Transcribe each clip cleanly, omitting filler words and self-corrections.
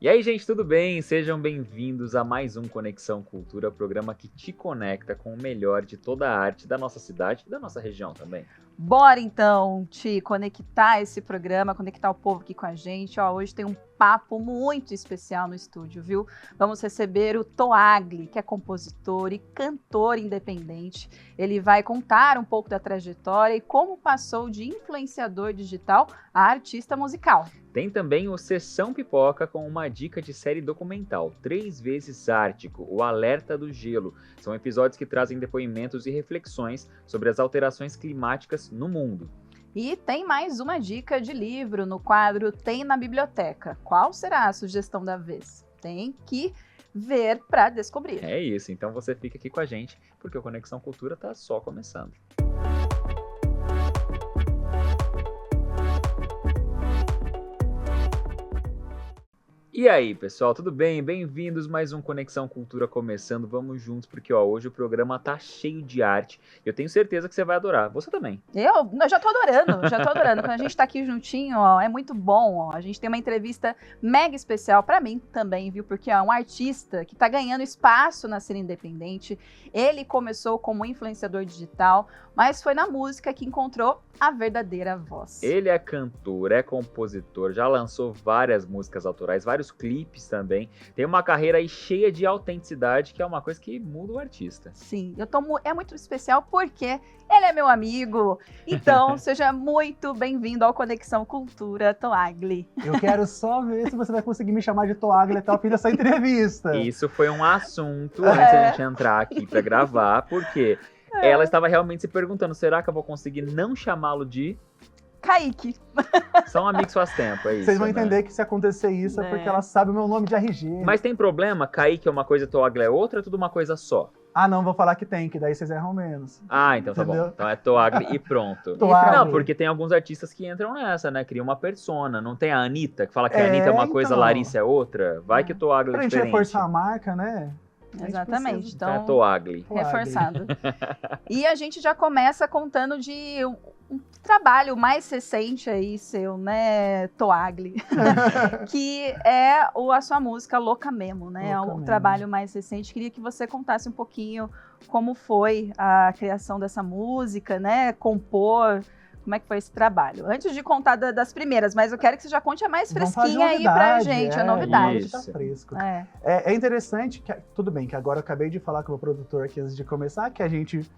E aí, gente, tudo bem? Sejam bem-vindos a mais um Conexão Cultura, programa que te conecta com o melhor de toda a arte da nossa cidade e da nossa região também. Bora então te conectar esse programa, conectar o povo aqui com a gente. Hoje tem um papo muito especial no estúdio, viu? Vamos receber o Toagli, que é compositor e cantor independente. Ele vai contar um pouco da trajetória e como passou de influenciador digital a artista musical. Tem também o Sessão Pipoca com uma dica de série documental, 3 vezes Ártico, o Alerta do Gelo. São episódios que trazem depoimentos e reflexões sobre as alterações climáticas no mundo. E tem mais uma dica de livro no quadro Tem na Biblioteca. Qual será a sugestão da vez? Tem que ver para descobrir. É isso, então você fica aqui com a gente, porque o Conexão Cultura tá só começando. E aí, pessoal, tudo bem? Bem-vindos, mais um Conexão Cultura começando. Vamos juntos, porque hoje o programa tá cheio de arte. E eu tenho certeza que você vai adorar. Você também. Eu já tô adorando. Quando a gente tá aqui juntinho, é muito bom. A gente tem uma entrevista mega especial pra mim também, viu? Porque é um artista que tá ganhando espaço na cena independente. Ele começou como influenciador digital, mas foi na música que encontrou a verdadeira voz. Ele é cantor, é compositor, já lançou várias músicas autorais, vários clipes também. Tem uma carreira aí cheia de autenticidade, que é uma coisa que muda o artista. Sim, é muito especial porque ele é meu amigo. Então, seja muito bem-vindo ao Conexão Cultura, Toagli. Eu quero só ver se você vai conseguir me chamar de Toagli até o fim dessa entrevista. Isso foi um assunto antes da gente entrar aqui pra gravar, porque ela estava realmente se perguntando, será que eu vou conseguir não chamá-lo de... Kaique. São amigos faz tempo, é isso. Vocês vão entender né? que se acontecer isso é porque ela sabe o meu nome de RG. Mas tem problema? Kaique é uma coisa, Toagli é outra, é tudo uma coisa só? Ah, não, vou falar que tem, que daí vocês erram menos. Ah, então tá Entendeu? bom. Então é Toagli e pronto. Toagli. Não, porque tem alguns artistas que entram nessa, né? Criam uma persona. Não tem a Anitta, que fala que a É, Anitta é uma coisa, então. Larissa é outra. Vai que Toagli é Pra gente diferente. reforçar a marca, né? A gente Exatamente. precisa- Então é Então, Toagli. reforçado. E a gente já começa contando de um trabalho mais recente aí seu, né, Toagli? Que é a sua música Louca Mesmo, né? É Louca um Mesmo. trabalho mais recente. Queria que você contasse um pouquinho como foi a criação dessa música, né? Compor. Como é que foi esse trabalho? Antes de contar das primeiras, mas eu quero que você já conte a mais Vamos falar de fresquinha aí pra novidade, gente, a é, novidade. Isso. Tá fresco. É. É interessante, que, tudo bem, que agora eu acabei de falar com o meu produtor aqui antes de começar, que a gente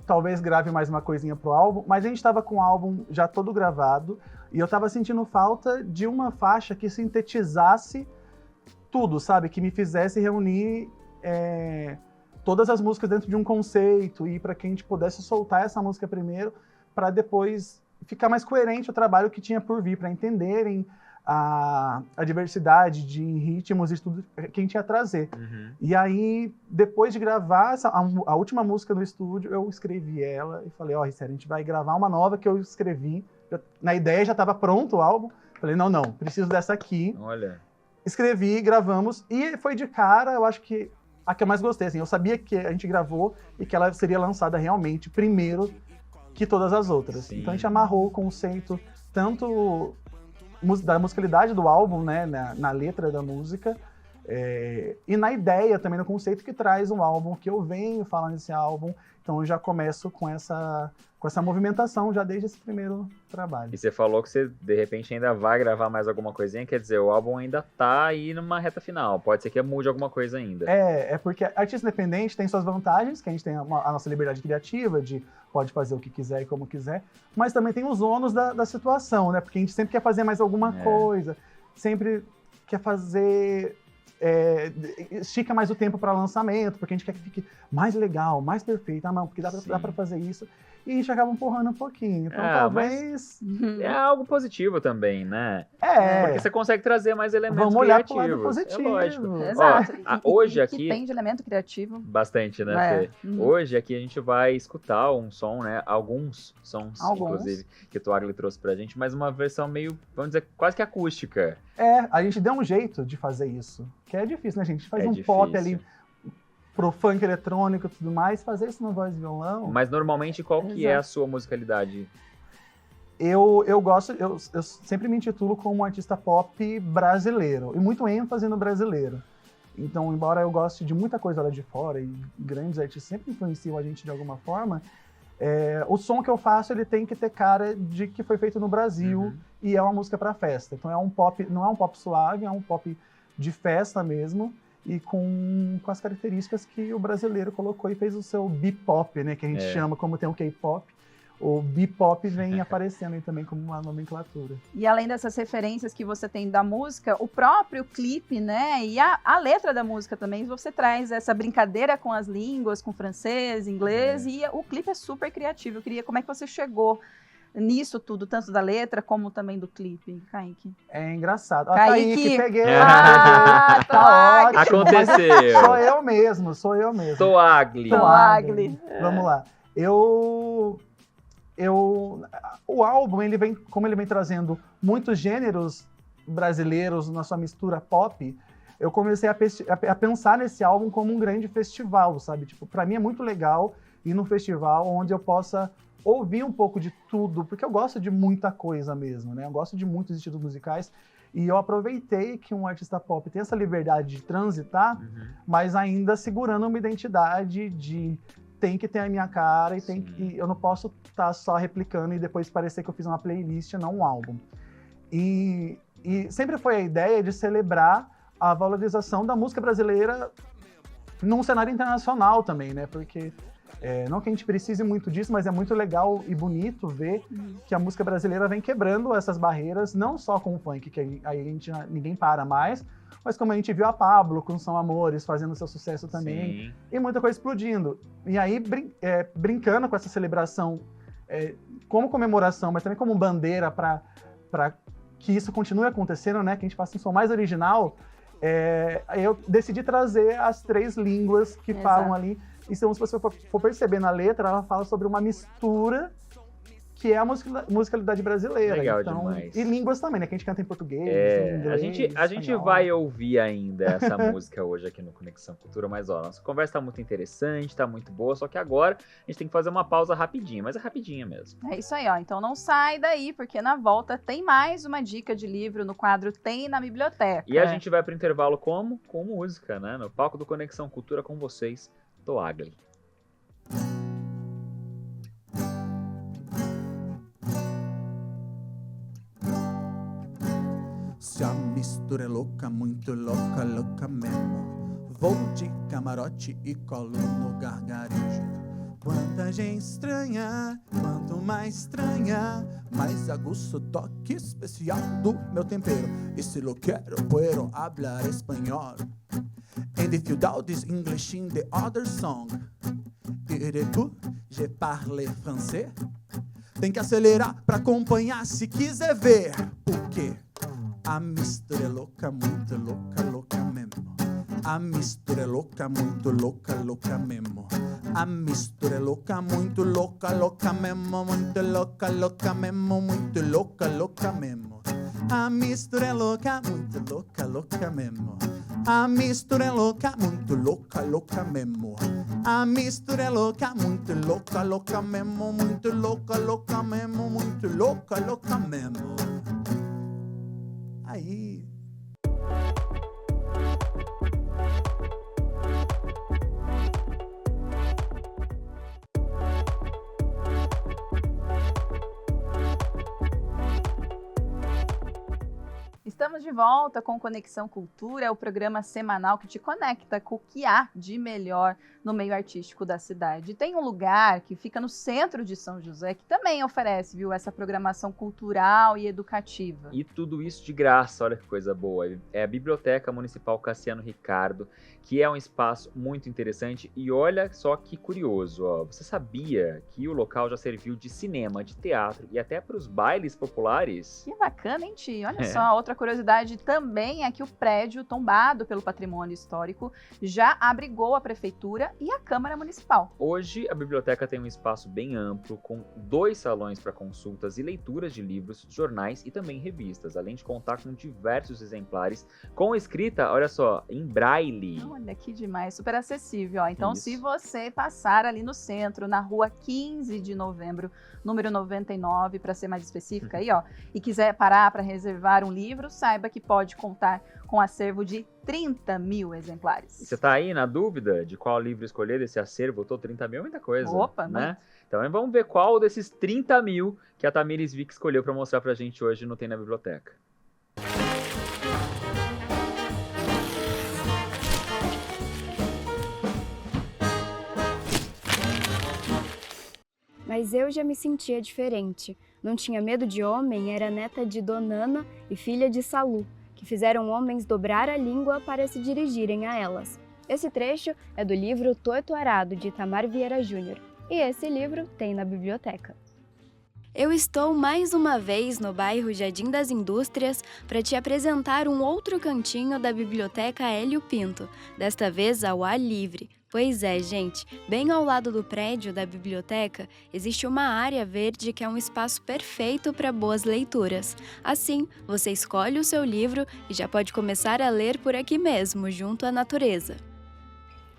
talvez grave mais uma coisinha pro álbum, mas a gente tava com o álbum já todo gravado, e eu tava sentindo falta de uma faixa que sintetizasse tudo, sabe? Que me fizesse reunir todas as músicas dentro de um conceito, e para que a gente pudesse soltar essa música primeiro, para depois ficar mais coerente o trabalho que tinha por vir, para entenderem a diversidade de ritmos e tudo que a gente ia trazer. Uhum. E aí, depois de gravar a última música no estúdio, eu escrevi ela e falei, Ricério, a gente vai gravar uma nova que eu escrevi. Na ideia já estava pronto o álbum. Falei, não, preciso dessa aqui. Olha. Escrevi, gravamos, e foi de cara, eu acho que a que eu mais gostei. Assim, eu sabia que a gente gravou e que ela seria lançada realmente primeiro que todas as outras. Sim. Então a gente amarrou o conceito tanto da musicalidade do álbum, né, na letra da música, e na ideia também, no conceito que traz um álbum, que eu venho falando nesse álbum. Então eu já começo com essa movimentação já desde esse primeiro trabalho. E você falou que você, de repente, ainda vai gravar mais alguma coisinha, quer dizer, o álbum ainda tá aí numa reta final. Pode ser que mude alguma coisa ainda. É porque artista independente tem suas vantagens, que a gente tem a nossa liberdade criativa, pode fazer o que quiser e como quiser, mas também tem os ônus da situação, né? Porque a gente sempre quer fazer mais alguma coisa, sempre quer fazer... estica mais o tempo para lançamento, porque a gente quer que fique mais legal, mais perfeito, porque dá para fazer isso, e a gente acaba empurrando um pouquinho. Então talvez... É algo positivo também, né? Porque você consegue trazer mais elementos Vamos olhar criativos. pro lado positivo. É lógico. Exato. Hoje que aqui... tem de elemento criativo. Bastante, né, Fê? Hoje aqui a gente vai escutar um som, né? Alguns sons, inclusive, que o Toagli trouxe pra gente, mas uma versão meio, vamos dizer, quase que acústica. A gente deu um jeito de fazer isso, que é difícil, né, gente? A gente faz pop ali pro funk eletrônico e tudo mais, fazer isso no voz e violão. Mas normalmente qual que é a sua musicalidade? eu gosto, eu sempre me intitulo como um artista pop brasileiro, e muito ênfase no brasileiro. Então, embora eu goste de muita coisa lá de fora, e grandes artistas sempre influenciam a gente de alguma forma, o som que eu faço, ele tem que ter cara de que foi feito no Brasil, e é uma música para festa. Então, não é um pop suave, é um pop de festa mesmo, e com as características que o brasileiro colocou e fez o seu bebop, né, que a gente chama, como tem o K-pop. O bebop vem aparecendo aí também como uma nomenclatura. E além dessas referências que você tem da música, o próprio clipe, né, e a letra da música também, você traz essa brincadeira com as línguas, com francês, inglês, e o clipe é super criativo. Eu queria, como é que você chegou nisso tudo, tanto da letra como também do clipe, Kaique? É engraçado. Kaique, peguei. Tá ótimo. Aconteceu. Sou eu mesmo. Toagli. Vamos lá. O álbum, como ele vem trazendo muitos gêneros brasileiros na sua mistura pop, eu comecei a pensar nesse álbum como um grande festival, sabe? Tipo, pra mim é muito legal ir num festival onde eu possa ouvir um pouco de tudo, porque eu gosto de muita coisa mesmo, né? Eu gosto de muitos estilos musicais, e eu aproveitei que um artista pop tem essa liberdade de transitar, mas ainda segurando uma identidade de tem que ter a minha cara e eu não posso estar só replicando e depois parecer que eu fiz uma playlist, não um álbum. E sempre foi a ideia de celebrar a valorização da música brasileira num cenário internacional também, né? Porque não que a gente precise muito disso, mas é muito legal e bonito ver que a música brasileira vem quebrando essas barreiras, não só com o funk, que aí ninguém para mais, mas como a gente viu a Pablo com São Amores fazendo seu sucesso também, e muita coisa explodindo. E aí, brincando com essa celebração como comemoração, mas também como bandeira para que isso continue acontecendo, né? Que a gente faça um som mais original, eu decidi trazer as 3 línguas que falam ali. E se você for perceber na letra, ela fala sobre uma mistura que é a musicalidade brasileira. Legal então, demais. E línguas também, né? Que a gente canta em português, em inglês, a gente vai ouvir ainda essa música hoje aqui no Conexão Cultura, mas nossa conversa tá muito interessante, tá muito boa, só que agora a gente tem que fazer uma pausa rapidinha, mas é rapidinha mesmo. É isso aí, ó. Então não sai daí, porque na volta tem mais uma dica de livro no quadro Tem na Biblioteca. E a gente vai pro intervalo como? Com música, né? No palco do Conexão Cultura com vocês, Toagli. Se a mistura é louca, muito louca, louca mesmo. Vou de camarote e colo no gargarejo. Quanta gente estranha, quanto mais estranha, mais aguço toque especial do meu tempero. E se lo quero, puedo hablar espanhol. And if you doubt this English in the other song, et du, je parle français. Tem que acelerar pra acompanhar se quiser ver. Porque a mistura é louca, muito louca, louca mesmo. A mistura é louca, muito louca, louca mesmo. A mistura é louca, muito louca, louca mesmo. Muito louca, louca mesmo. Muito louca, louca mesmo. A mistura é louca, muito louca, louca mesmo. A mistura é louca, muito louca, louca mesmo. A mistura é louca, muito louca, louca mesmo. Muito louca, louca mesmo. Muito louca, louca mesmo. Aí. Estamos de volta com Conexão Cultura, o programa semanal que te conecta com o que há de melhor no meio artístico da cidade. Tem um lugar que fica no centro de São José que também oferece, viu, essa programação cultural e educativa. E tudo isso de graça, olha que coisa boa. É a Biblioteca Municipal Cassiano Ricardo, que é um espaço muito interessante. E olha só que curioso, ó. Você sabia que o local já serviu de cinema, de teatro e até para os bailes populares? Que bacana, hein, Ti? Olha só, outra curiosidade curiosidade também é que o prédio, tombado pelo patrimônio histórico, já abrigou a prefeitura e a Câmara Municipal. Hoje, a biblioteca tem um espaço bem amplo, com 2 salões para consultas e leituras de livros, jornais e também revistas, além de contar com diversos exemplares com escrita, olha só, em braille. Olha que demais, super acessível. Ó. Então, Isso. se você passar ali no centro, na rua 15 de novembro, número 99, para ser mais específica aí, ó, e quiser parar para reservar um livro, saiba que pode contar com acervo de 30 mil exemplares. Você tá aí na dúvida de qual livro escolher desse acervo? Eu tô 30 mil é muita coisa. Opa, né? Então vamos ver qual desses 30 mil que a Tamires Vick escolheu para mostrar pra gente hoje no Tem na Biblioteca. Mas eu já me sentia diferente. Não tinha medo de homem, era neta de Donana e filha de Salu, que fizeram homens dobrar a língua para se dirigirem a elas. Esse trecho é do livro Torto Arado, de Itamar Vieira Júnior, e esse livro tem na biblioteca. Eu estou mais uma vez no bairro Jardim das Indústrias para te apresentar um outro cantinho da Biblioteca Hélio Pinto, desta vez ao ar livre. Pois é, gente, bem ao lado do prédio da biblioteca existe uma área verde que é um espaço perfeito para boas leituras. Assim, você escolhe o seu livro e já pode começar a ler por aqui mesmo, junto à natureza.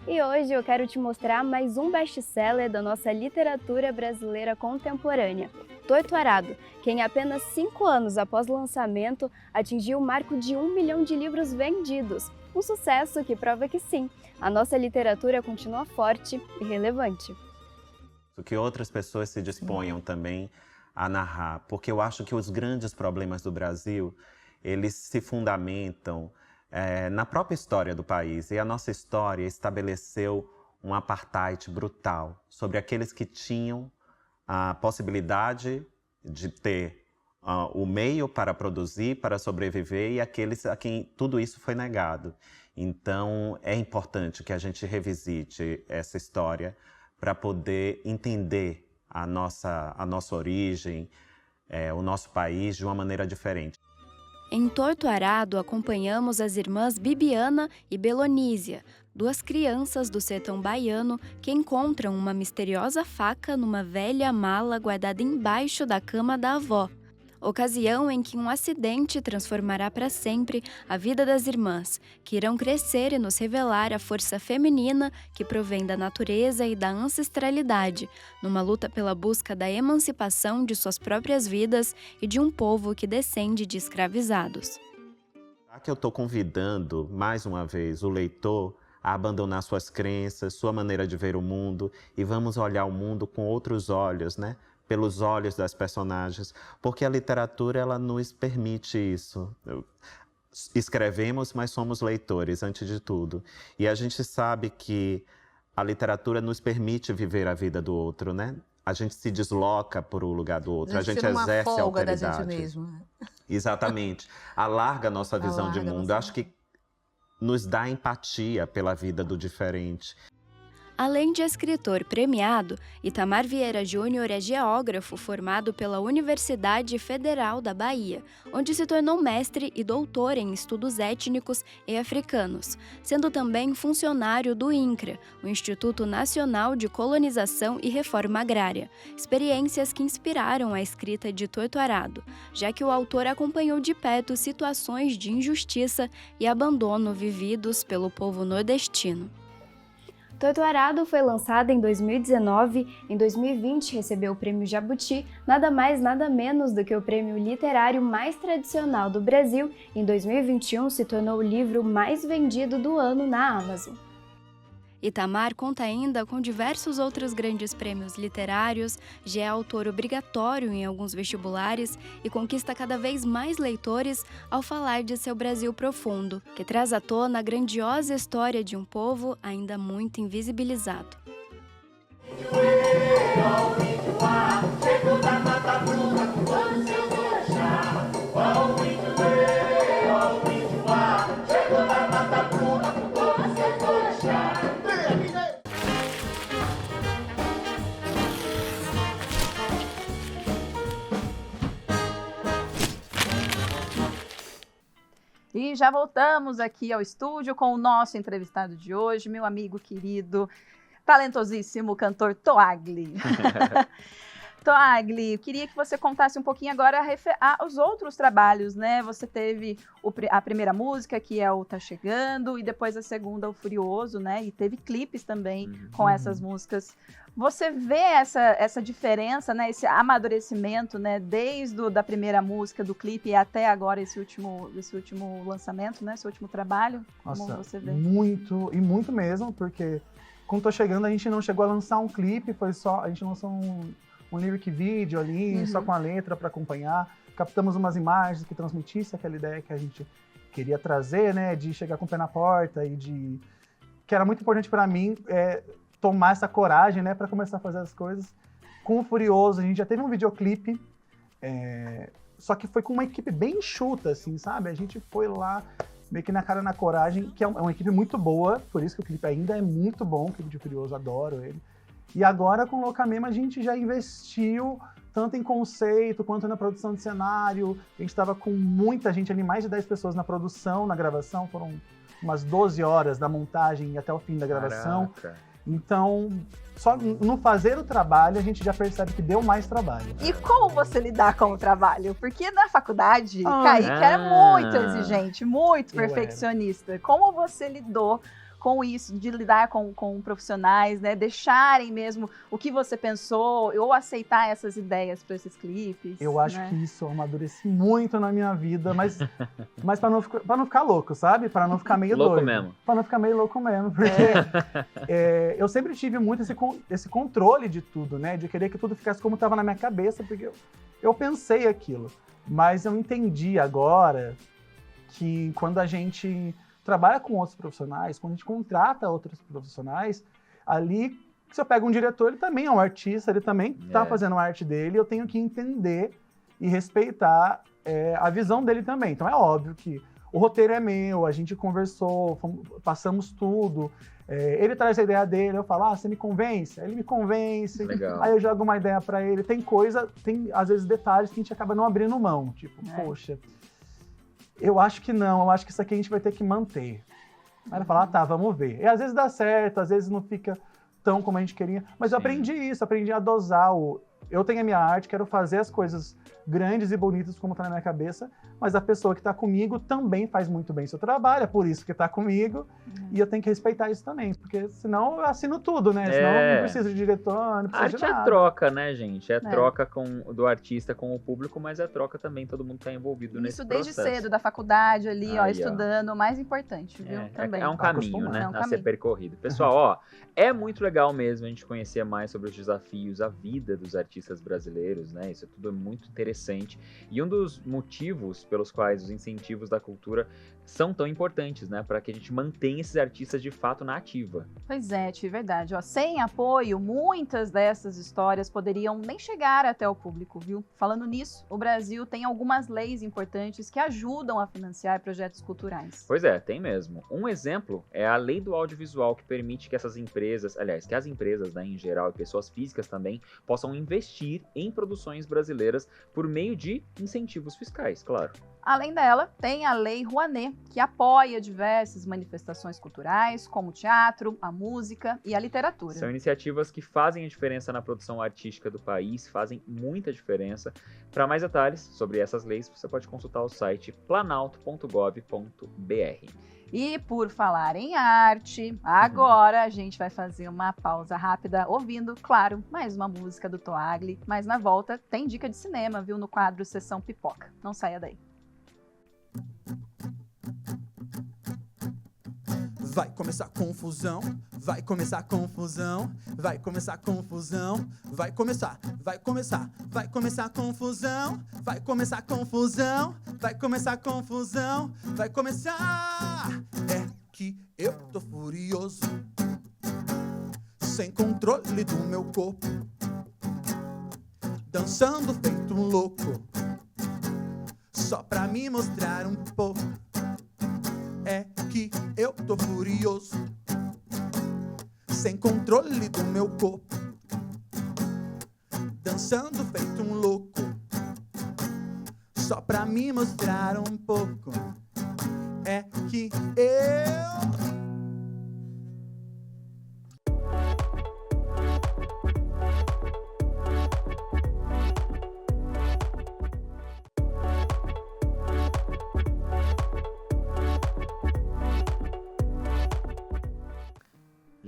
E hoje eu quero te mostrar mais um best-seller da nossa literatura brasileira contemporânea, Torto Arado, que em apenas 5 anos após lançamento atingiu o marco de 1 milhão de livros vendidos. Um sucesso que prova que sim, a nossa literatura continua forte e relevante. Que outras pessoas se disponham também a narrar, porque eu acho que os grandes problemas do Brasil, eles se fundamentam na própria história do país, e a nossa história estabeleceu um apartheid brutal sobre aqueles que tinham a possibilidade de ter o meio para produzir, para sobreviver, e aqueles a quem tudo isso foi negado. Então, é importante que a gente revisite essa história para poder entender a nossa origem, o nosso país de uma maneira diferente. Em Torto Arado, acompanhamos as irmãs Bibiana e Belonísia, 2 crianças do sertão baiano que encontram uma misteriosa faca numa velha mala guardada embaixo da cama da avó. Ocasião em que um acidente transformará para sempre a vida das irmãs, que irão crescer e nos revelar a força feminina que provém da natureza e da ancestralidade, numa luta pela busca da emancipação de suas próprias vidas e de um povo que descende de escravizados. Aqui eu estou convidando, mais uma vez, o leitor a abandonar suas crenças, sua maneira de ver o mundo, e vamos olhar o mundo com outros olhos, né? Pelos olhos das personagens, porque a literatura ela nos permite isso. Escrevemos, mas somos leitores, antes de tudo. E a gente sabe que a literatura nos permite viver a vida do outro, né? A gente se desloca por o lugar do outro, a gente exerce a alteridade. Da gente mesmo, né? Exatamente. Alarga a nossa visão de mundo. Acho que nos dá empatia pela vida do diferente. Além de escritor premiado, Itamar Vieira Júnior é geógrafo formado pela Universidade Federal da Bahia, onde se tornou mestre e doutor em estudos étnicos e africanos, sendo também funcionário do INCRA, o Instituto Nacional de Colonização e Reforma Agrária, experiências que inspiraram a escrita de Torto Arado, já que o autor acompanhou de perto situações de injustiça e abandono vividos pelo povo nordestino. Torto Arado foi lançado em 2019, em 2020 recebeu o Prêmio Jabuti, nada mais nada menos do que o prêmio literário mais tradicional do Brasil, em 2021 se tornou o livro mais vendido do ano na Amazon. Itamar conta ainda com diversos outros grandes prêmios literários, já é autor obrigatório em alguns vestibulares e conquista cada vez mais leitores ao falar de seu Brasil profundo, que traz à tona a grandiosa história de um povo ainda muito invisibilizado. já voltamos aqui ao estúdio com o nosso entrevistado de hoje, meu amigo querido, talentosíssimo cantor Toagli. Toagli, eu queria que você contasse um pouquinho agora os outros trabalhos, né? Você teve a primeira música, que é o Tá Chegando, e depois a segunda, o Furioso, né? E teve clipes também com essas músicas. Você vê essa diferença, né? Esse amadurecimento, né? Desde da primeira música, do clipe, e até agora esse último lançamento, né? Esse último trabalho? Nossa, como você vê? Muito, e muito mesmo, porque quando Tô Chegando, a gente não chegou a lançar um clipe, a gente lançou um lyric video ali, só com a letra para acompanhar. Captamos umas imagens que transmitissem aquela ideia que a gente queria trazer, né? De chegar com o pé na porta e que era muito importante para mim tomar essa coragem, né? Para começar a fazer as coisas. Com o Furioso, a gente já teve um videoclipe, só que foi com uma equipe bem enxuta, assim, sabe? A gente foi lá meio que na cara, na coragem, que é uma equipe muito boa, por isso que o clipe ainda é muito bom, o clipe de Furioso, adoro ele. E agora, com o Louca Mesmo, a gente já investiu tanto em conceito, quanto na produção de cenário. A gente estava com muita gente ali, mais de 10 pessoas na produção, na gravação. Foram umas 12 horas da montagem até o fim da gravação. Caraca. Então, só no fazer o trabalho, a gente já percebe que deu mais trabalho. E como você lidar com o trabalho? Porque na faculdade, Kaique era muito exigente, muito perfeccionista. Como você lidou com isso, de lidar com profissionais, né? Deixarem mesmo o que você pensou, ou aceitar essas ideias para esses clipes? Eu acho que isso eu amadureci muito na minha vida, mas para não ficar louco, sabe? Para não ficar meio louco doido. Mesmo. Para não ficar meio louco mesmo, porque eu sempre tive muito esse controle de tudo, né? De querer que tudo ficasse como estava na minha cabeça, porque eu pensei aquilo. Mas eu entendi agora que quando a gente trabalha com outros profissionais, quando a gente contrata outros profissionais, ali, se eu pego um diretor, ele também é um artista, ele também está fazendo a arte dele, eu tenho que entender e respeitar a visão dele também. Então é óbvio que o roteiro é meu, a gente conversou, passamos tudo, ele traz a ideia dele, eu falo, você me convence? Aí ele me convence, Legal. Aí eu jogo uma ideia para ele. Tem às vezes detalhes que a gente acaba não abrindo mão, tipo, poxa, eu acho que não, eu acho que isso aqui a gente vai ter que manter. Aí ele fala, tá, vamos ver. E às vezes dá certo, às vezes não fica tão como a gente queria. Mas eu aprendi isso, aprendi a dosar. Eu tenho a minha arte, quero fazer as coisas grandes e bonitas como tá na minha cabeça, mas a pessoa que tá comigo também faz muito bem seu trabalho, é por isso que tá comigo, e eu tenho que respeitar isso também, porque senão eu assino tudo, né? Senão eu não preciso de diretor, não preciso de nada. Arte é troca, né, gente? É troca do artista com o público, mas é troca também, todo mundo tá envolvido nesse processo. Isso desde cedo, da faculdade ali, estudando, o mais importante, viu? Também. É um caminho, né, a ser percorrido. Pessoal, é muito legal mesmo a gente conhecer mais sobre os desafios, a vida dos artistas brasileiros, né? Isso tudo é muito interessante. E um dos motivos pelos quais os incentivos da cultura são tão importantes, né? Para que a gente mantenha esses artistas de fato na ativa. Pois é, Ti, verdade. Sem apoio, muitas dessas histórias poderiam nem chegar até o público, viu? Falando nisso, o Brasil tem algumas leis importantes que ajudam a financiar projetos culturais. Pois é, tem mesmo. Um exemplo é a Lei do Audiovisual, que permite que essas empresas, aliás, que as empresas, né, em geral, e pessoas físicas também, possam investir em produções brasileiras por meio de incentivos fiscais, claro. Além dela, tem a Lei Rouanet, que apoia diversas manifestações culturais, como o teatro, a música e a literatura. São iniciativas que fazem a diferença na produção artística do país, fazem muita diferença. Para mais detalhes sobre essas leis, você pode consultar o site planalto.gov.br. E por falar em arte, agora a gente vai fazer uma pausa rápida, ouvindo, claro, mais uma música do Toagli. Mas na volta tem dica de cinema, viu, no quadro Sessão Pipoca. Não saia daí. Vai começar confusão, vai começar confusão, vai começar confusão, vai começar confusão, vai começar confusão, vai começar confusão, vai começar. É que eu tô furioso, sem controle do meu corpo, dançando feito um louco, só pra me mostrar um pouco. É que eu tô furioso, sem controle do meu corpo, dançando feito um louco, só pra me mostrar um pouco. é que eu...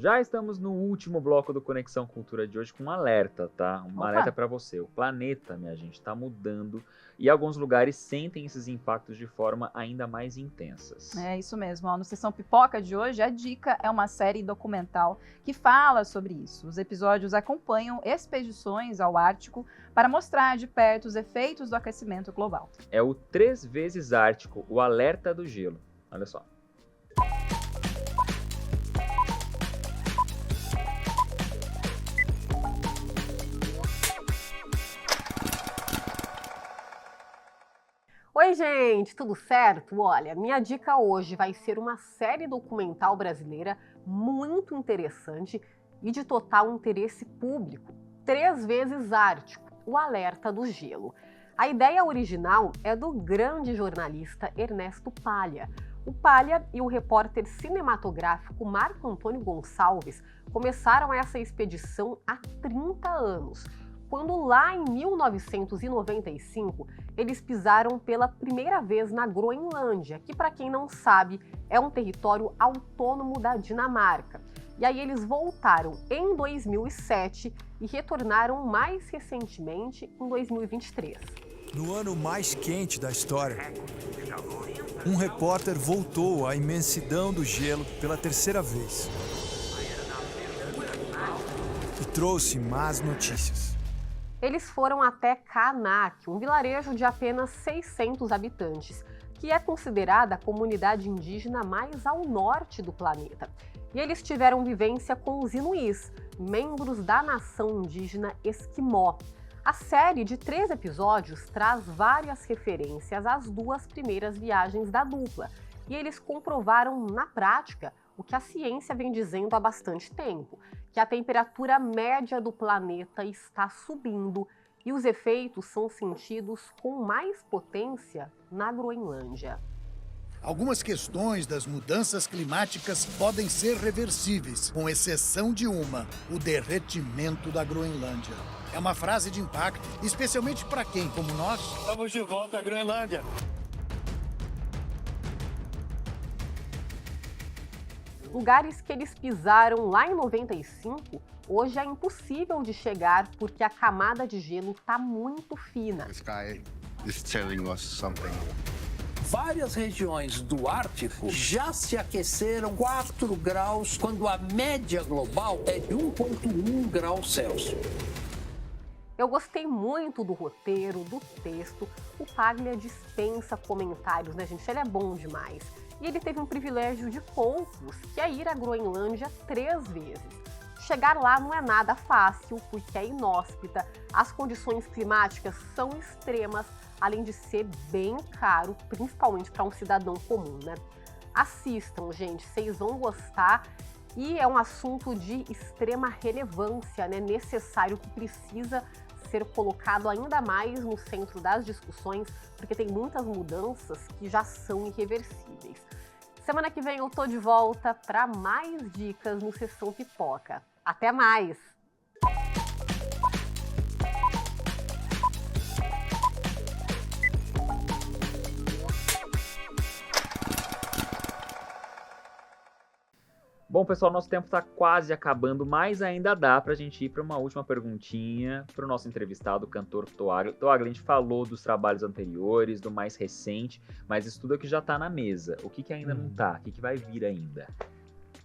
Já estamos no último bloco do Conexão Cultura de hoje com um alerta, tá? Um alerta para você. O planeta, minha gente, está mudando e alguns lugares sentem esses impactos de forma ainda mais intensas. É isso mesmo. Ó, no Sessão Pipoca de hoje, a dica é uma série documental que fala sobre isso. Os episódios acompanham expedições ao Ártico para mostrar de perto os efeitos do aquecimento global. É o 3 vezes Ártico, o alerta do gelo. Olha só. Oi, gente, tudo certo? Olha, minha dica hoje vai ser uma série documental brasileira muito interessante e de total interesse público. 3 vezes Ártico, o alerta do gelo. A ideia original é do grande jornalista Ernesto Palha. O Palha e o repórter cinematográfico Marco Antônio Gonçalves começaram essa expedição há 30 anos. Quando lá em 1995 eles pisaram pela primeira vez na Groenlândia, que para quem não sabe é um território autônomo da Dinamarca. E aí eles voltaram em 2007 e retornaram mais recentemente em 2023. No ano mais quente da história, um repórter voltou à imensidão do gelo pela terceira vez e trouxe más notícias. Eles foram até Qaanaaq, um vilarejo de apenas 600 habitantes, que é considerada a comunidade indígena mais ao norte do planeta. E eles tiveram vivência com os Inuís, membros da nação indígena Esquimó. A série de 3 episódios traz várias referências às 2 primeiras viagens da dupla, e eles comprovaram na prática o que a ciência vem dizendo há bastante tempo, que a temperatura média do planeta está subindo e os efeitos são sentidos com mais potência na Groenlândia. Algumas questões das mudanças climáticas podem ser reversíveis, com exceção de uma, o derretimento da Groenlândia. É uma frase de impacto, especialmente para quem, como nós, estamos de volta à Groenlândia. Lugares que eles pisaram lá em 95, hoje é impossível de chegar porque a camada de gelo está muito fina. The sky is telling us something. Várias regiões do Ártico já se aqueceram 4 graus, quando a média global é de 1,1 graus Celsius. Eu gostei muito do roteiro, do texto. O Paglia dispensa comentários, né, gente? Ele é bom demais. E ele teve um privilégio de poucos, que é ir à Groenlândia 3 vezes. Chegar lá não é nada fácil, porque é inóspita, as condições climáticas são extremas, além de ser bem caro, principalmente para um cidadão comum, né? Assistam, gente, vocês vão gostar. E é um assunto de extrema relevância, né? Necessário, que precisa ser colocado ainda mais no centro das discussões, porque tem muitas mudanças que já são irreversíveis. Semana que vem eu tô de volta para mais dicas no Sessão Pipoca. Até mais! Bom, pessoal, nosso tempo está quase acabando, mas ainda dá para a gente ir para uma última perguntinha para o nosso entrevistado, o cantor Toagle. Toagle, a gente falou dos trabalhos anteriores, do mais recente, mas isso tudo aqui já está na mesa. O que ainda não está? O que vai vir ainda?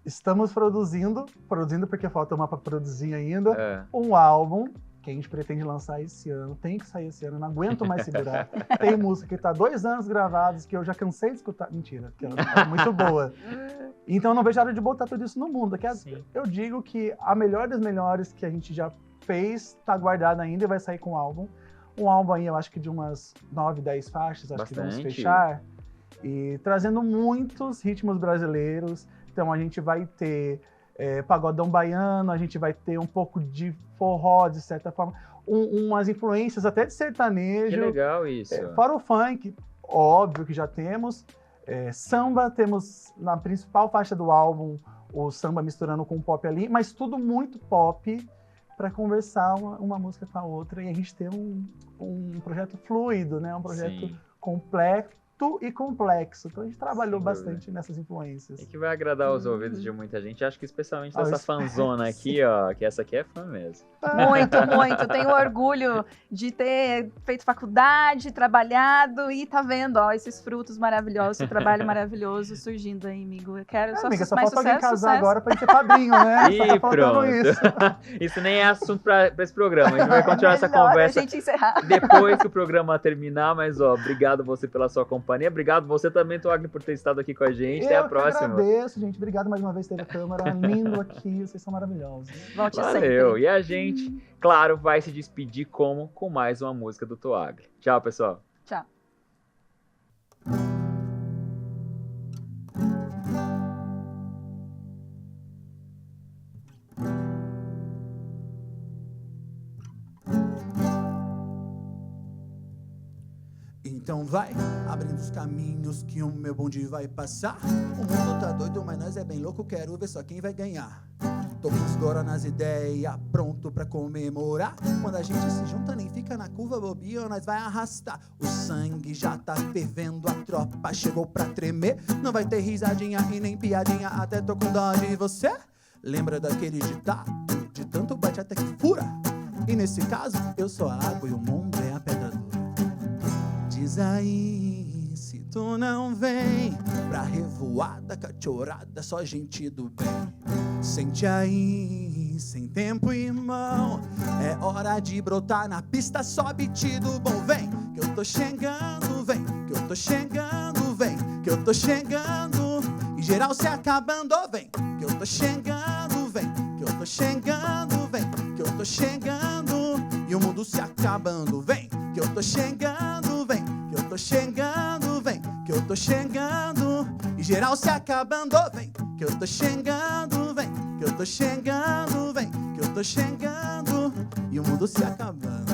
Estamos produzindo porque falta uma para produzir ainda, um álbum que a gente pretende lançar esse ano. Tem que sair esse ano, não aguento mais segurar. Tem música que tá 2 anos gravados, que eu já cansei de escutar. Mentira, porque ela tá muito boa. Então eu não vejo a hora de botar tudo isso no mundo. Eu digo que a melhor das melhores que a gente já fez tá guardada ainda e vai sair com um álbum. Um álbum aí, eu acho que de umas 9, 10 faixas, acho que vamos fechar. E trazendo muitos ritmos brasileiros. Então a gente vai ter pagodão baiano, a gente vai ter um pouco de forró, de certa forma, umas influências até de sertanejo. Que legal isso. Fora o funk, óbvio que já temos. Samba, temos na principal faixa do álbum o samba misturando com pop ali, mas tudo muito pop para conversar uma música com a outra e a gente ter um projeto fluido, né? Um projeto completo e complexo. Então a gente trabalhou bastante nessas influências. E que vai agradar os ouvidos de muita gente. Acho que especialmente dessa fanzona aqui, ó, que essa aqui é fã mesmo. Muito. Tenho orgulho de ter feito faculdade, trabalhado e tá vendo, ó, esses frutos maravilhosos, esse trabalho maravilhoso surgindo aí, amigo. Eu quero amiga, só mais falta alguém casar sucesso. agora pra gente ser padrinho, né? E pronto. Isso nem é assunto pra esse programa. A gente vai continuar essa conversa a gente encerrar. depois que o programa terminar, mas ó, obrigado você pela sua companhia. Obrigado você também, Toagli, por ter estado aqui com a gente. Até a próxima. Eu agradeço, gente. Obrigado mais uma vez pela câmera. Lindo aqui. Vocês são maravilhosos. Volte Valeu. sempre. E a gente, claro, vai se despedir com mais uma música do Toagli. Tchau, pessoal. Tchau. Então vai abrindo os caminhos que o meu bonde vai passar. O mundo tá doido, mas nós é bem louco, quero ver só quem vai ganhar. Tô com os gora nas ideias, pronto pra comemorar. Quando a gente se junta, nem fica na curva, bobinho, nós vai arrastar. O sangue já tá fervendo, a tropa chegou pra tremer. Não vai ter risadinha e nem piadinha, até tô com dó de você. Lembra daquele ditado, de tanto bate até que fura. E nesse caso, eu sou a água e o mundo é a pedra dura. Diz aí, se tu não vem pra revoada, cachorrada, só gente do bem. Sente aí, sem tempo, irmão, é hora de brotar na pista, sobe tido bom. Vem, que eu tô chegando, vem, que eu tô chegando, vem, que eu tô chegando. E geral se acabando, vem, que eu tô chegando, vem, que eu tô chegando, vem, que eu tô chegando. E o mundo se acabando, vem, que eu tô chegando, vem, que eu tô chegando, vem, que eu tô chegando. E geral se acabando, vem, que eu tô chegando, vem, que eu tô chegando, vem, que eu tô chegando. E o mundo se acabando.